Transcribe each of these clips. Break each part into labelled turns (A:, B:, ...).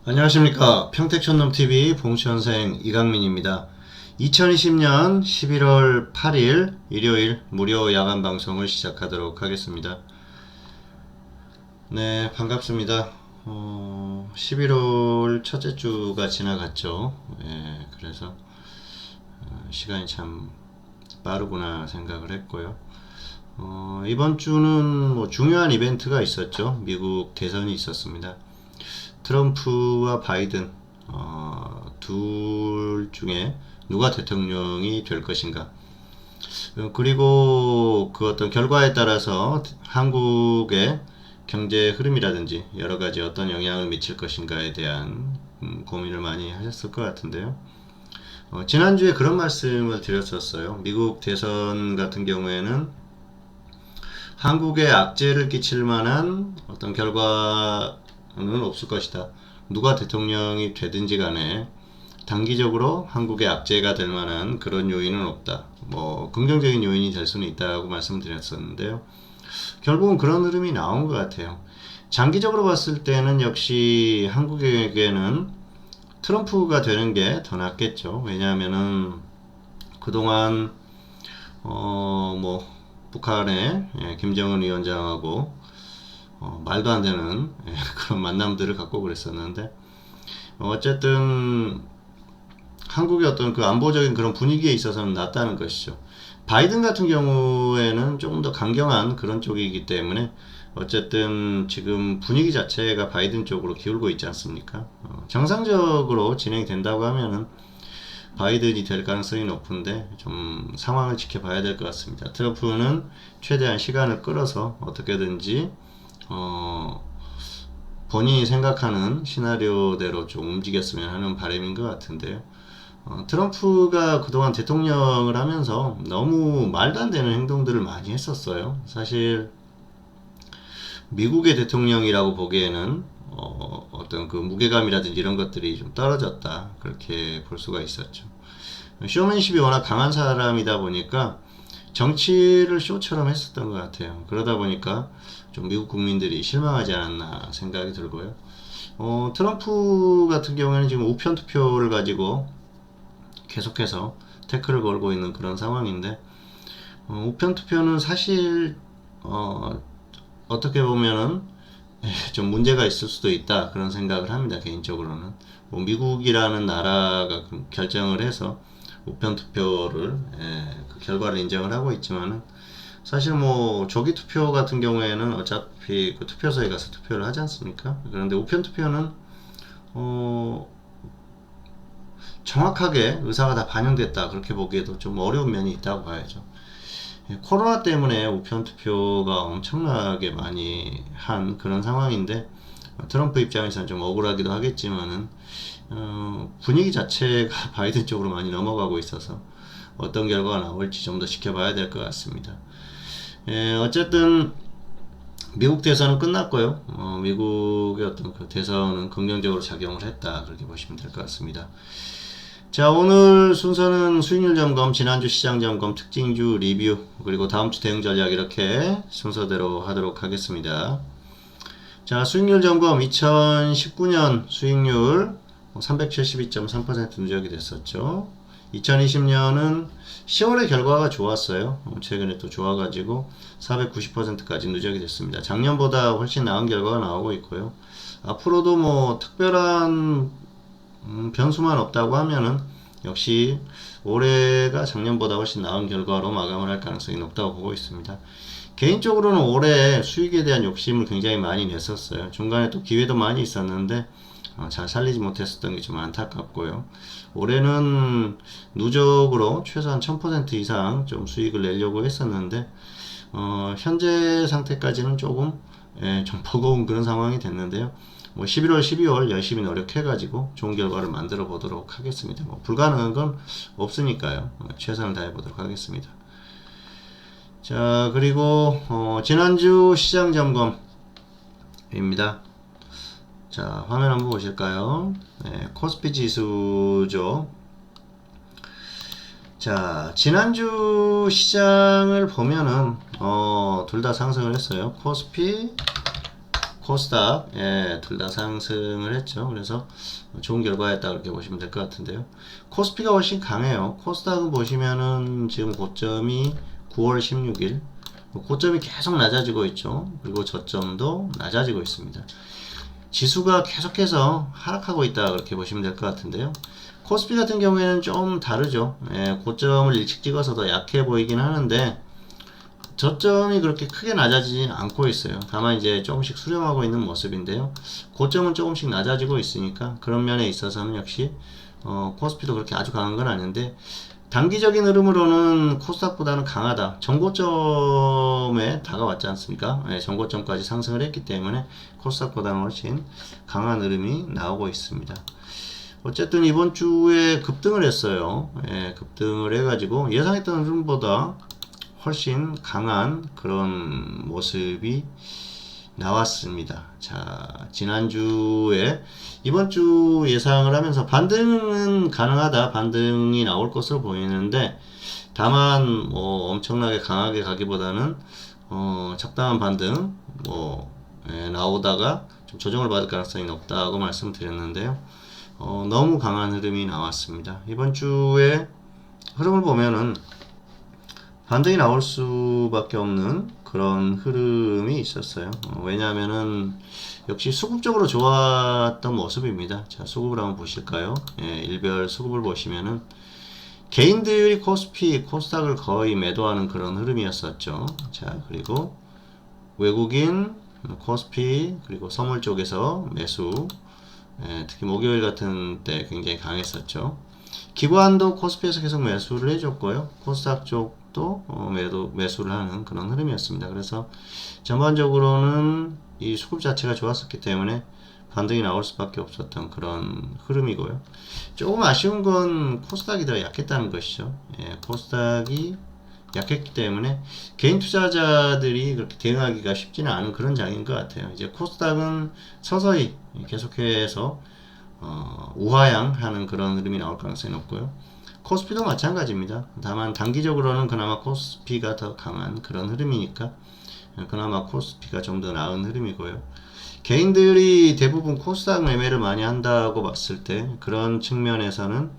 A: 안녕하십니까. 평택촌놈TV 봉시현생 이강민입니다. 2020년 11월 8일 일요일 무료 야간 방송을 시작하도록 하겠습니다. 네, 반갑습니다. 11월 첫째 주가 지나갔죠. 그래서 시간이 참 빠르구나 생각을 했고요. 이번 주는 뭐 중요한 이벤트가 있었죠. 미국 대선이 있었습니다. 트럼프와 바이든 둘 중에 누가 대통령이 될 것인가, 그리고 그 어떤 결과에 따라서 한국의 경제 흐름이라든지 여러 가지 어떤 영향을 미칠 것인가에 대한 고민을 많이 하셨을 것 같은데요. 지난주에 그런 말씀을 드렸었어요. 미국 대선 같은 경우에는 한국에 악재를 끼칠 만한 어떤 결과는 없을 것이다. 누가 대통령이 되든지 간에 단기적으로 한국의 악재가 될 만한 그런 요인은 없다. 뭐 긍정적인 요인이 될 수는 있다고 말씀드렸었는데요. 결국은 그런 흐름이 나온 것 같아요. 장기적으로 봤을 때는 역시 한국에게는 트럼프가 되는 게 더 낫겠죠. 왜냐하면은 그동안 뭐 북한의 김정은 위원장하고 말도 안 되는 그런 만남들을 갖고 그랬었는데, 어쨌든 한국의 어떤 그 안보적인 그런 분위기에 있어서는 낫다는 것이죠. 바이든 같은 경우에는 조금 더 강경한 그런 쪽이기 때문에 어쨌든 지금 분위기 자체가 바이든 쪽으로 기울고 있지 않습니까? 정상적으로 진행이 된다고 하면은 바이든이 될 가능성이 높은데 좀 상황을 지켜봐야 될 것 같습니다. 트럼프는 최대한 시간을 끌어서 어떻게든지 본인이 생각하는 시나리오대로 좀 움직였으면 하는 바람인 것 같은데요. 트럼프가 그동안 대통령을 하면서 너무 말도 안 되는 행동들을 많이 했었어요. 사실 미국의 대통령이라고 보기에는 어떤 그 무게감이라든지 이런 것들이 좀 떨어졌다, 그렇게 볼 수가 있었죠. 쇼맨십이 워낙 강한 사람이다 보니까 정치를 쇼처럼 했었던 것 같아요. 그러다 보니까 좀 미국 국민들이 실망하지 않았나 생각이 들고요. 트럼프 같은 경우에는 지금 우편 투표를 가지고 계속해서 태클을 걸고 있는 그런 상황인데, 우편 투표는 사실 어떻게 보면은 좀 문제가 있을 수도 있다, 그런 생각을 합니다. 개인적으로는 뭐 미국이라는 나라가 결정을 해서 우편 투표를 그 결과를 인정을 하고 있지만은, 사실 뭐 조기 투표 같은 경우에는 어차피 그 투표소에 가서 투표를 하지 않습니까? 그런데 우편 투표는 정확하게 의사가 다 반영됐다, 그렇게 보기에도 좀 어려운 면이 있다고 봐야죠. 코로나 때문에 우편 투표가 엄청나게 많이 한 그런 상황인데, 트럼프 입장에서는 좀 억울하기도 하겠지만은 분위기 자체가 바이든 쪽으로 많이 넘어가고 있어서 어떤 결과가 나올지 좀 더 지켜봐야 될 것 같습니다. 어쨌든 미국 대선은 끝났고요. 미국의 어떤 그 대선은 긍정적으로 작용을 했다, 그렇게 보시면 될 것 같습니다. 자, 오늘 순서는 수익률 점검, 지난주 시장 점검, 특징주 리뷰, 그리고 다음주 대응 전략, 이렇게 순서대로 하도록 하겠습니다. 자, 수익률 점검, 2019년 수익률 372.3% 누적이 됐었죠. 2020년은 10월의 결과가 좋았어요. 최근에 또 좋아가지고 490%까지 누적이 됐습니다. 작년보다 훨씬 나은 결과가 나오고 있고요. 앞으로도 뭐 특별한 변수만 없다고 하면은 역시 올해가 작년보다 훨씬 나은 결과로 마감을 할 가능성이 높다고 보고 있습니다. 개인적으로는 올해 수익에 대한 욕심을 굉장히 많이 냈었어요. 중간에 또 기회도 많이 있었는데 잘 살리지 못했었던 게 좀 안타깝고요. 올해는 누적으로 최소한 1000% 이상 좀 수익을 내려고 했었는데, 현재 상태까지는 조금 좀 버거운 그런 상황이 됐는데요. 뭐 11월, 12월 열심히 노력해가지고 좋은 결과를 만들어 보도록 하겠습니다. 뭐 불가능한 건 없으니까요. 최선을 다해 보도록 하겠습니다. 자, 그리고 지난주 시장 점검입니다. 자, 화면 한번 보실까요? 네, 코스피 지수죠. 자, 지난주 시장을 보면은 둘 다 상승을 했어요. 코스피 코스닥, 둘 다 상승을 했죠. 그래서 좋은 결과였다 그렇게 보시면 될 것 같은데요. 코스피가 훨씬 강해요. 코스닥은 보시면은 지금 고점이 9월 16일, 고점이 계속 낮아지고 있죠. 그리고 저점도 낮아지고 있습니다. 지수가 계속해서 하락하고 있다 그렇게 보시면 될 것 같은데요. 코스피 같은 경우에는 좀 다르죠. 고점을 일찍 찍어서 더 약해 보이긴 하는데 저점이 그렇게 크게 낮아지진 않고 있어요. 다만 이제 조금씩 수렴하고 있는 모습인데요. 고점은 조금씩 낮아지고 있으니까 그런 면에 있어서는 역시 코스피도 그렇게 아주 강한 건 아닌데 단기적인 흐름으로는 코스닥보다는 강하다. 정고점에 다가왔지 않습니까? 정고점까지 상승을 했기 때문에 코스닥보다는 훨씬 강한 흐름이 나오고 있습니다. 어쨌든 이번 주에 급등을 했어요. 급등을 해가지고 예상했던 흐름보다 훨씬 강한 그런 모습이 나왔습니다. 자, 지난주에 이번 주 예상을 하면서 반등은 가능하다, 반등이 나올 것으로 보이는데 다만 뭐 엄청나게 강하게 가기보다는 적당한 반등 나오다가 좀 조정을 받을 가능성이 높다고 말씀드렸는데요. 너무 강한 흐름이 나왔습니다. 이번 주에 흐름을 보면은 반등이 나올 수밖에 없는 그런 흐름이 있었어요. 왜냐하면은 역시 수급적으로 좋았던 모습입니다. 자, 수급을 한번 보실까요? 일별 수급을 보시면은 개인들이 코스피, 코스닥을 거의 매도하는 그런 흐름이었었죠. 자, 그리고 외국인, 코스피, 그리고 선물 쪽에서 매수, 특히 목요일 같은 때 굉장히 강했었죠. 기관도 코스피에서 계속 매수를 해줬고요. 코스닥 쪽도 매수를 하는 그런 흐름이었습니다. 그래서 전반적으로는 이 수급 자체가 좋았었기 때문에 반등이 나올 수밖에 없었던 그런 흐름이고요. 조금 아쉬운 건 코스닥이 더 약했다는 것이죠. 코스닥이 약했기 때문에 개인 투자자들이 그렇게 대응하기가 쉽지는 않은 그런 장인 것 같아요. 이제 코스닥은 서서히 계속해서 우하향하는 그런 흐름이 나올 가능성이 높고요. 코스피도 마찬가지입니다. 다만 단기적으로는 그나마 코스피가 더 강한 그런 흐름이니까 그나마 코스피가 좀 더 나은 흐름이고요. 개인들이 대부분 코스닥 매매를 많이 한다고 봤을 때 그런 측면에서는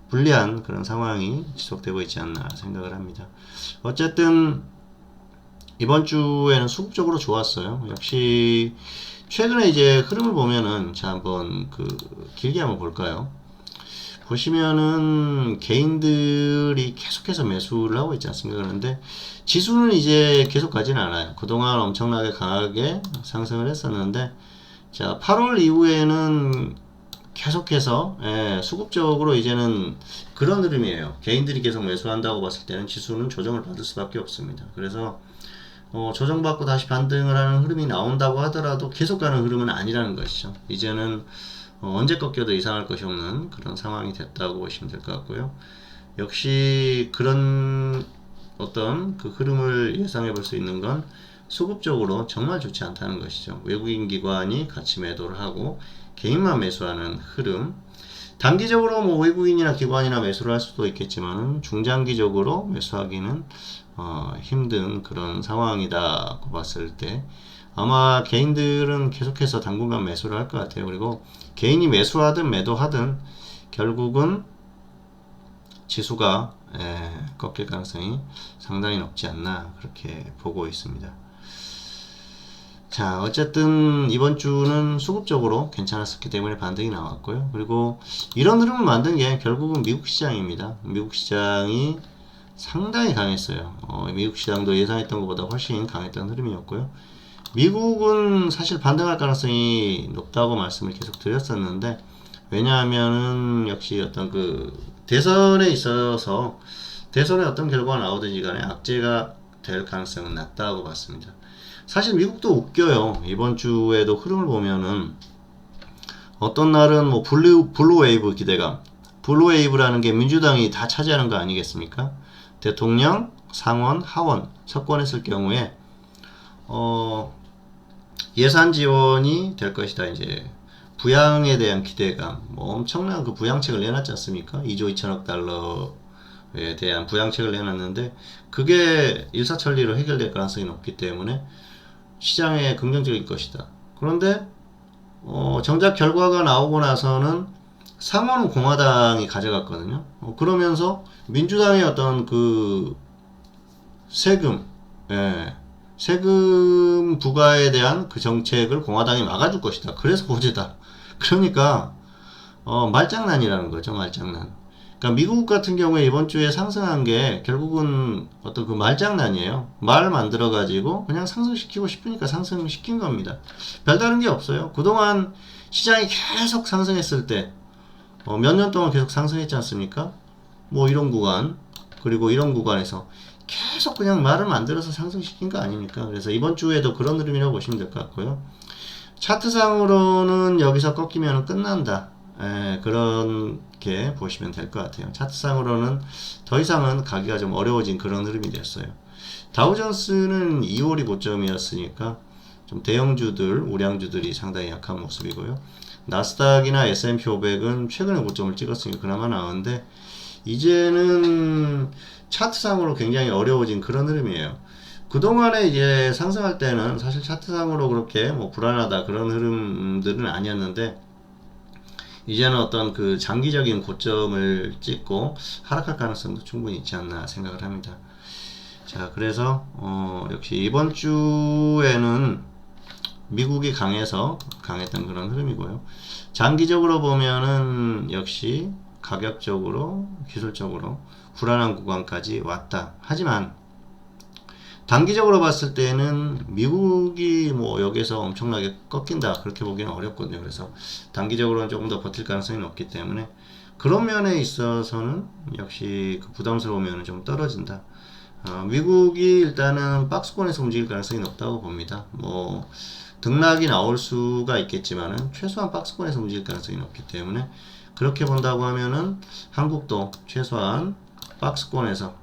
A: 불리한 그런 상황이 지속되고 있지 않나 생각을 합니다. 어쨌든 이번 주에는 수급적으로 좋았어요. 역시 최근에 이제 흐름을 보면은 자 한번 길게 한번 볼까요? 보시면은 개인들이 계속해서 매수를 하고 있지 않습니까? 그런데 지수는 이제 계속 가지는 않아요. 그동안 엄청나게 강하게 상승을 했었는데 자 8월 이후에는 계속해서 수급적으로 이제는 그런 흐름이에요. 개인들이 계속 매수한다고 봤을 때는 지수는 조정을 받을 수밖에 없습니다. 그래서 조정받고 다시 반등을 하는 흐름이 나온다고 하더라도 계속 가는 흐름은 아니라는 것이죠. 이제는 언제 꺾여도 이상할 것이 없는 그런 상황이 됐다고 보시면 될 것 같고요. 역시 그런 어떤 그 흐름을 예상해 볼 수 있는 건 수급적으로 정말 좋지 않다는 것이죠. 외국인 기관이 같이 매도를 하고 개인만 매수하는 흐름. 단기적으로 뭐 외국인이나 기관이나 매수를 할 수도 있겠지만 중장기적으로 매수하기는 힘든 그런 상황이다고 봤을 때 아마 개인들은 계속해서 당분간 매수를 할 것 같아요. 그리고 개인이 매수하든 매도하든 결국은 지수가 꺾일 가능성이 상당히 높지 않나 그렇게 보고 있습니다. 자, 어쨌든 이번 주는 수급적으로 괜찮았었기 때문에 반등이 나왔고요. 그리고 이런 흐름을 만든 게 결국은 미국 시장입니다. 미국 시장이 상당히 강했어요. 미국 시장도 예상했던 것보다 훨씬 강했던 흐름이었고요. 미국은 사실 반등할 가능성이 높다고 말씀을 계속 드렸었는데 왜냐하면은 역시 어떤 대선에 있어서 대선에 어떤 결과가 나오든지 간에 악재가 될 가능성은 낮다고 봤습니다. 사실 미국도 웃겨요. 이번 주에도 흐름을 보면은 어떤 날은 뭐 블루웨이브 기대감, 블루웨이브라는 게 민주당이 다 차지하는 거 아니겠습니까? 대통령, 상원, 하원 석권했을 경우에 예산 지원이 될 것이다. 이제 부양에 대한 기대감, 뭐 엄청난 그 부양책을 내놨지 않습니까? 2조 2천억 달러에 대한 부양책을 내놨는데 그게 일사천리로 해결될 가능성이 높기 때문에 시장에 긍정적일 것이다. 그런데 정작 결과가 나오고 나서는 상원은 공화당이 가져갔거든요. 그러면서 민주당의 어떤 그 세금, 예, 세금 부과에 대한 그 정책을 공화당이 막아줄 것이다. 그래서 호재다. 그러니까 말장난이라는 거죠. 말장난. 그러니까 미국 같은 경우에 이번 주에 상승한 게 결국은 어떤 그 말장난이에요. 말 만들어 가지고 그냥 상승시키고 싶으니까 상승시킨 겁니다. 별다른 게 없어요. 그동안 시장이 계속 상승했을 때 몇 년 동안 계속 상승했지 않습니까? 뭐 이런 구간 그리고 이런 구간에서 계속 그냥 말을 만들어서 상승시킨 거 아닙니까? 그래서 이번 주에도 그런 흐름이라고 보시면 될 것 같고요. 차트상으로는 여기서 꺾이면 끝난다. 그렇게 보시면 될 것 같아요. 차트상으로는 더 이상은 가기가 좀 어려워진 그런 흐름이 됐어요. 다우존스는 2월이 고점이었으니까 좀 대형주들, 우량주들이 상당히 약한 모습이고요. 나스닥이나 S&P 500은 최근에 고점을 찍었으니까 그나마 나은데 이제는 차트상으로 굉장히 어려워진 그런 흐름이에요. 그동안에 이제 상승할 때는 사실 차트상으로 그렇게 뭐 불안하다 그런 흐름들은 아니었는데 이제는 어떤 그 장기적인 고점을 찍고 하락할 가능성도 충분히 있지 않나 생각을 합니다. 자, 그래서 역시 이번 주에는 미국이 강했던 그런 흐름이고요. 장기적으로 보면은 역시 가격적으로 기술적으로 불안한 구간까지 왔다. 하지만 단기적으로 봤을 때는 미국이 뭐 여기서 엄청나게 꺾인다 그렇게 보기는 어렵거든요. 그래서 단기적으로는 조금 더 버틸 가능성이 높기 때문에 그런 면에 있어서는 역시 그 부담스러운 면은 좀 떨어진다. 미국이 일단은 박스권에서 움직일 가능성이 높다고 봅니다. 뭐 등락이 나올 수가 있겠지만은 최소한 박스권에서 움직일 가능성이 높기 때문에 그렇게 본다고 하면은 한국도 최소한 박스권에서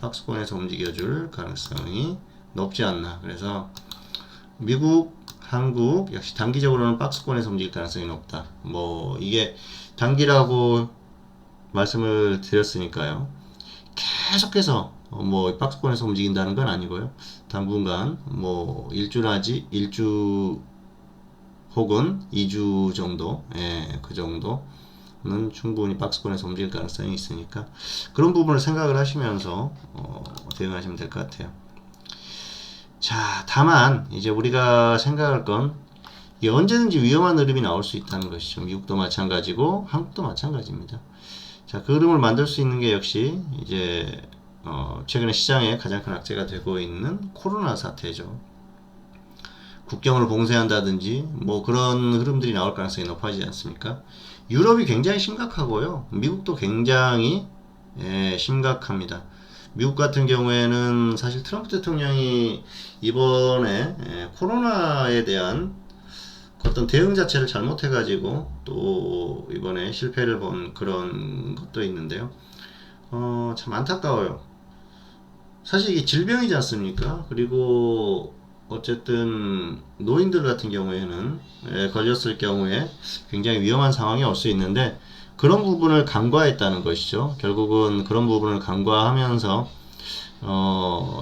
A: 박스권에서 움직여줄 가능성이 높지 않나. 그래서 미국, 한국 역시 단기적으로는 박스권에서 움직일 가능성이 높다. 뭐 이게 단기라고 말씀을 드렸으니까요. 계속해서 뭐 박스권에서 움직인다는 건 아니고요. 당분간 뭐 일주 혹은 2주 정도, 그 정도는 충분히 박스권에서 움직일 가능성이 있으니까 그런 부분을 생각을 하시면서 대응하시면 될 것 같아요. 자, 다만 이제 우리가 생각할 건 이게 언제든지 위험한 흐름이 나올 수 있다는 것이죠. 미국도 마찬가지고 한국도 마찬가지입니다. 자, 그 흐름을 만들 수 있는 게 역시 이제 최근에 시장에 가장 큰 악재가 되고 있는 코로나 사태죠. 국경을 봉쇄한다든지 뭐 그런 흐름들이 나올 가능성이 높아지지 않습니까? 유럽이 굉장히 심각하고요. 미국도 굉장히 심각합니다. 미국 같은 경우에는 사실 트럼프 대통령이 이번에 코로나에 대한 어떤 대응 자체를 잘못해가지고 또 이번에 실패를 본 그런 것도 있는데요. 참 안타까워요. 사실 이게 질병이지 않습니까? 그리고 어쨌든 노인들 같은 경우에는 걸렸을 경우에 굉장히 위험한 상황이 올 수 있는데 그런 부분을 간과했다는 것이죠. 결국은 그런 부분을 간과하면서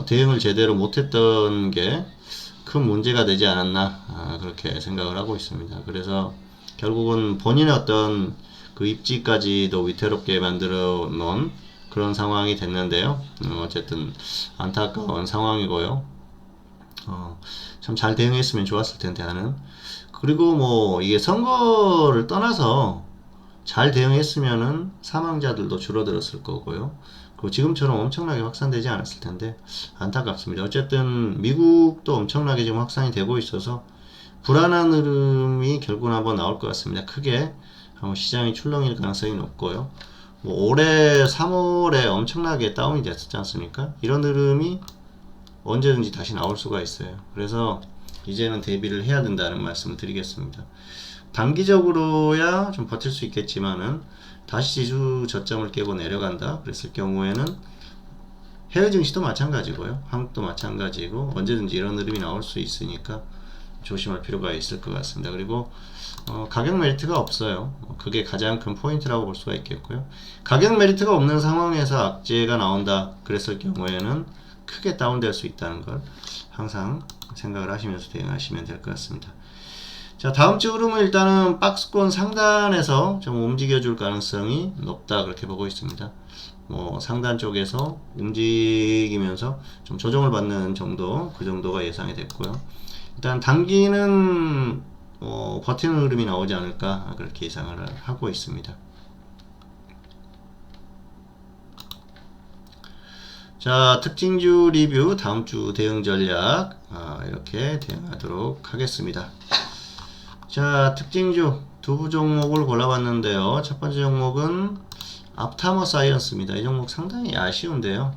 A: 대응을 제대로 못했던 게 큰 문제가 되지 않았나 그렇게 생각을 하고 있습니다. 그래서 결국은 본인의 어떤 그 입지까지도 위태롭게 만들어 놓은 그런 상황이 됐는데요. 어쨌든 안타까운 상황이고요. 참 잘 대응했으면 좋았을 텐데 하는. 그리고 뭐 이게 선거를 떠나서 잘 대응했으면은 사망자들도 줄어들었을 거고요. 그리고 지금처럼 엄청나게 확산되지 않았을 텐데 안타깝습니다. 어쨌든 미국도 엄청나게 지금 확산이 되고 있어서 불안한 흐름이 결국은 한번 나올 것 같습니다. 크게 시장이 출렁일 가능성이 높고요. 뭐 올해 3월에 엄청나게 다운이 됐었지 않습니까? 이런 흐름이 언제든지 다시 나올 수가 있어요. 그래서 이제는 대비를 해야 된다는 말씀을 드리겠습니다. 단기적으로야 좀 버틸 수 있겠지만은 다시 지수 저점을 깨고 내려간다 그랬을 경우에는 해외 증시도 마찬가지고요. 한국도 마찬가지고 언제든지 이런 흐름이 나올 수 있으니까 조심할 필요가 있을 것 같습니다. 그리고 가격 메리트가 없어요. 그게 가장 큰 포인트라고 볼 수가 있겠고요. 가격 메리트가 없는 상황에서 악재가 나온다 그랬을 경우에는 크게 다운될 수 있다는 걸 항상 생각을 하시면서 대응하시면 될 것 같습니다. 자, 다음 주 흐름은 일단은 박스권 상단에서 좀 움직여 줄 가능성이 높다 그렇게 보고 있습니다. 뭐 상단 쪽에서 움직이면서 좀 조정을 받는 정도, 그 정도가 예상이 됐고요. 일단 단기는 버티는 흐름이 나오지 않을까 그렇게 예상을 하고 있습니다. 자, 특징주 리뷰, 다음 주 대응 전략 이렇게 대응하도록 하겠습니다. 자, 특징주 두 종목을 골라봤는데요. 첫 번째 종목은 앞타머 사이언스입니다. 이 종목 상당히 아쉬운데요.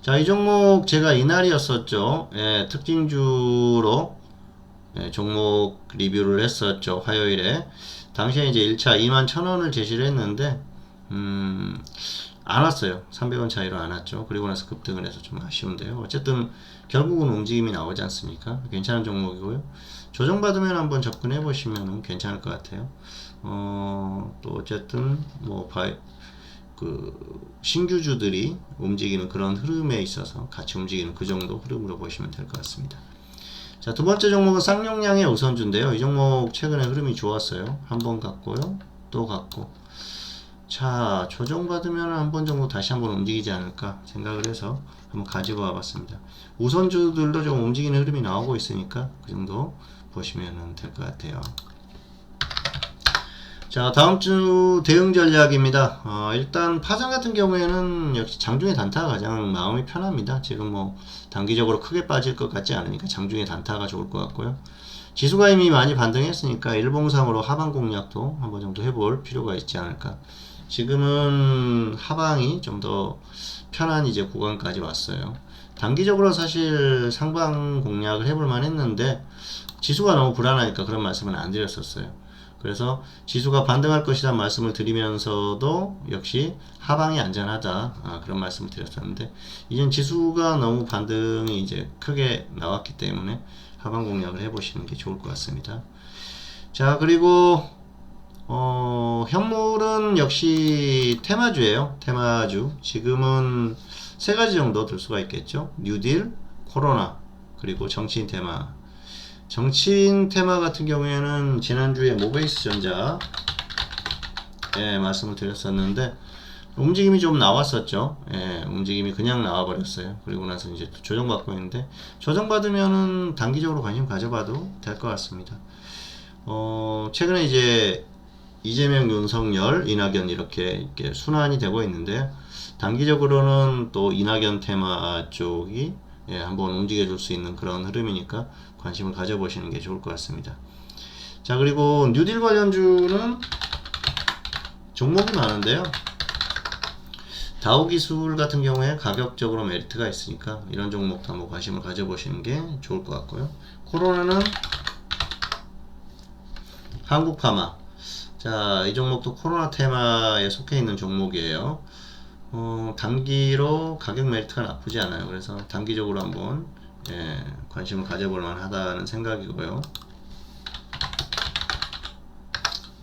A: 자, 이 종목 제가 이날이었었죠. 예, 특징주로 종목 리뷰를 했었죠. 화요일에. 당시에 이제 1차 21,000원을 제시를 했는데, 안 왔어요. 300원 차이로 안 왔죠. 그리고 나서 급등을 해서 좀 아쉬운데요. 어쨌든 결국은 움직임이 나오지 않습니까? 괜찮은 종목이고요. 조정받으면 한번 접근해 보시면 괜찮을 것 같아요. 또 어쨌든 뭐 신규주들이 움직이는 그런 흐름에 있어서 같이 움직이는 그 정도 흐름으로 보시면 될 것 같습니다. 자, 두 번째 종목은 쌍용량의 우선주인데요. 이 종목 최근에 흐름이 좋았어요. 한번 갔고요. 또 갔고. 자, 조정받으면 한 번 정도 다시 한번 움직이지 않을까 생각을 해서 한번 가지고 와봤습니다. 우선주들도 좀 움직이는 흐름이 나오고 있으니까 그 정도 보시면 될 것 같아요. 자, 다음 주 대응 전략입니다. 일단 파장 같은 경우에는 역시 장중의 단타가 가장 마음이 편합니다. 지금 뭐 단기적으로 크게 빠질 것 같지 않으니까 장중의 단타가 좋을 것 같고요. 지수가 이미 많이 반등했으니까 일봉상으로 하방 공략도 한번 정도 해볼 필요가 있지 않을까. 지금은 하방이 좀 더 편한 이제 구간까지 왔어요. 단기적으로 사실 상방 공략을 해볼 만 했는데 지수가 너무 불안하니까 그런 말씀은 안 드렸었어요. 그래서 지수가 반등할 것이다 말씀을 드리면서도 역시 하방이 안전하다 그런 말씀을 드렸었는데, 이젠 지수가 너무 반등이 이제 크게 나왔기 때문에 하방 공략을 해보시는 게 좋을 것 같습니다. 자, 그리고 현물은 역시 테마주예요. 테마주. 지금은 세 가지 정도 들 수가 있겠죠. 뉴딜, 코로나, 그리고 정치인 테마. 정치인 테마 같은 경우에는 지난주에 모베이스 전자 말씀을 드렸었는데 움직임이 좀 나왔었죠. 움직임이 그냥 나와 버렸어요. 그리고 나서 이제 조정받고 있는데, 조정받으면은 단기적으로 관심 가져봐도 될 것 같습니다. 최근에 이제 이재명, 윤석열, 이낙연 이렇게 순환이 되고 있는데, 단기적으로는 또 이낙연 테마 쪽이 한번 움직여줄 수 있는 그런 흐름이니까 관심을 가져보시는 게 좋을 것 같습니다. 자, 그리고 뉴딜 관련주는 종목이 많은데요. 다우기술 같은 경우에 가격적으로 메리트가 있으니까 이런 종목도 한번 관심을 가져보시는 게 좋을 것 같고요. 코로나는 한국파마. 자, 이 종목도 코로나 테마에 속해 있는 종목이에요. 단기로 가격 메리트가 나쁘지 않아요. 그래서 단기적으로 한번 관심을 가져볼 만하다는 생각이고요.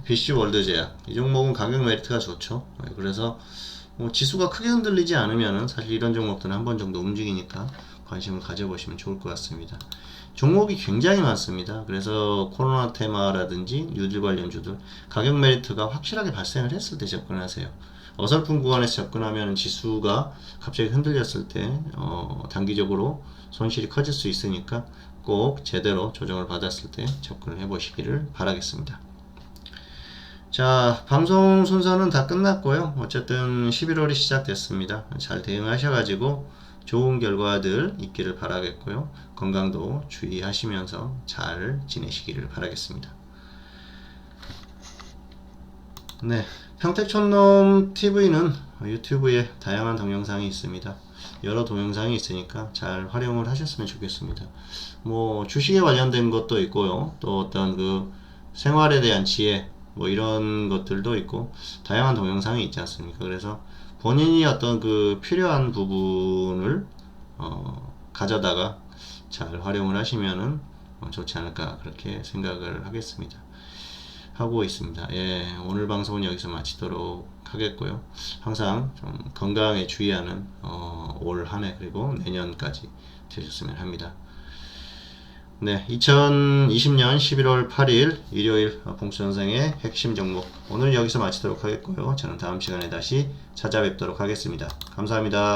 A: BC 월드제약, 이 종목은 가격 메리트가 좋죠. 그래서 지수가 크게 흔들리지 않으면 사실 이런 종목들은 한 번 정도 움직이니까 관심을 가져보시면 좋을 것 같습니다. 종목이 굉장히 많습니다. 그래서 코로나 테마라든지 뉴딜 관련주들 가격 메리트가 확실하게 발생을 했을 때 접근하세요. 어설픈 구간에서 접근하면 지수가 갑자기 흔들렸을 때 단기적으로 손실이 커질 수 있으니까 꼭 제대로 조정을 받았을 때 접근을 해 보시기를 바라겠습니다. 자, 방송 순서는 다 끝났고요. 어쨌든 11월이 시작됐습니다. 잘 대응하셔가지고 좋은 결과들 있기를 바라겠고요. 건강도 주의하시면서 잘 지내시기를 바라겠습니다. 네, 평택촌놈 TV는 유튜브에 다양한 동영상이 있습니다. 여러 동영상이 있으니까 잘 활용을 하셨으면 좋겠습니다. 뭐 주식에 관련된 것도 있고요. 또 어떤 그 생활에 대한 지혜 뭐 이런 것들도 있고 다양한 동영상이 있지 않습니까? 그래서 본인이 어떤 그 필요한 부분을 가져다가 잘 활용을 하시면은 좋지 않을까 그렇게 생각을 하고 있습니다. 오늘 방송은 여기서 마치도록 하겠고요. 항상 좀 건강에 주의하는 올 한 해 그리고 내년까지 되셨으면 합니다. 네, 2020년 11월 8일 일요일 봉수전생의 핵심 종목 오늘 여기서 마치도록 하겠고요. 저는 다음 시간에 다시 찾아뵙도록 하겠습니다. 감사합니다.